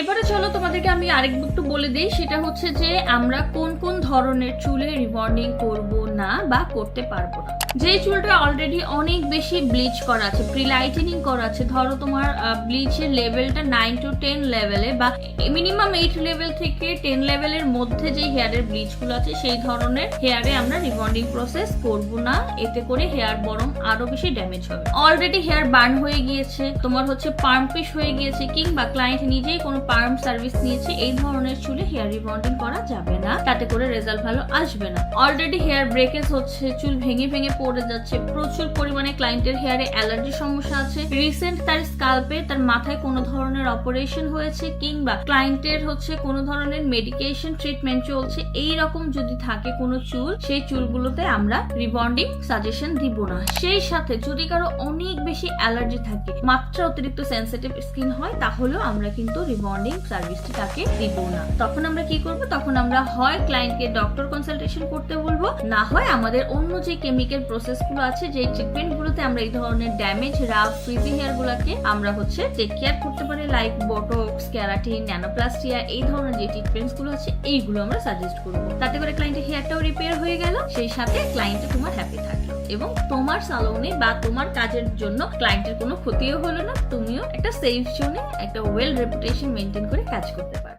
এবারে চলো তোমাদেরকে আমি আরেকটু বলে দিই, সেটা হচ্ছে যে আমরা কোন কোন ধরনের চুলে রিবন্ডিং করব না বা করতে পারবো না। যে চুলটা অলরেডি অনেক বেশি ব্লিচ করা আছে, প্রিলাইটেনিং করা আছে, ধরো তোমার ব্লিচের লেভেলটা 9 to 10 লেভেলে বা মিনিমাম 8 লেভেল থেকে 10 লেভেলের মধ্যে যে হেয়ারের ব্লিচ গুলো আছে সেই ধরনের হেয়ারে আমরা রিবন্ডিং প্রসেস করব না, এতে করে হেয়ার বরং আরো বেশি ড্যামেজ হবে। অলরেডি হেয়ার বার্ন হয়ে গিয়েছে, তোমার হচ্ছে পাম্পিশ হয়ে গিয়েছে, কিংবা ক্লায়েন্ট নিজেই কোনো পার্ম সার্ভিস নিয়েছে, এই ধরনের চুলে হেয়ার রিবন্ডিং করা যাবে না, তাতে করে রেজাল্ট ভালো আসবে না। অলরেডি হেয়ার ব্রেকেজ হচ্ছে, চুল ভেঙে ভেঙে পড়ে যাচ্ছে, প্রচুর পরিমাণে ক্লায়েন্টের হেয়ারে অ্যালার্জির সমস্যা আছে, রিসেন্ট তার স্কাল্পে তার মাথায় কোনো ধরনের অপারেশন হয়েছে, কিংবা ক্লায়েন্টের হচ্ছে কোনো ধরনের মেডিকেশন ট্রিটমেন্ট চলছে, এই রকম যদি থাকে কোনো চুল, সেই চুলগুলোতে আমরা রিবন্ডিং সাজেশন দিব না। সেই সাথে যদি কারো অনেক বেশি অ্যালার্জি থাকে, মাত্রা অতিরিক্ত সেনসিটিভ স্কিন হয়, তাহলেও আমরা কিন্তু রিবন্ডিং সার্ভিসটি তাকে দিব না। তখন আমরা কি করব? তখন আমরা হয় ক্লায়েন্টকে ডক্টর কনসালটেশন করতে বলবো, না হয় আমাদের অন্য যে কেমিক্যাল প্রসেস গুলো আছে, যে ট্রিটমেন্ট গুলোতে আমরা এই ধরনের ড্যামেজ রাফ ফ্রিজি হেয়ার গুলাকে আমরা হচ্ছে টেক কেয়ার করতে পারি, লাইক বটক্স, ক্যারাটিন, ন্যানোপ্লাস্টিয়া, এই ধরনের যে ট্রিটমেন্টস গুলো আছে এইগুলো আমরা সাজেস্ট করবো। তাতে করে ক্লায়েন্টের হেয়ারটাও রিপেয়ার হয়ে গেল, সেই সাথে ক্লায়েন্টে তোমার হ্যাপি থাকলো এবং তোমার সালনে বা তোমার কাজের জন্য ক্লায়েন্টের কোনো ক্ষতিও হলো না, তুমিও একটা সেফ জোনে একটা ওয়েল রেপুটেশন মেনটেন করে কাজ করতে পারো।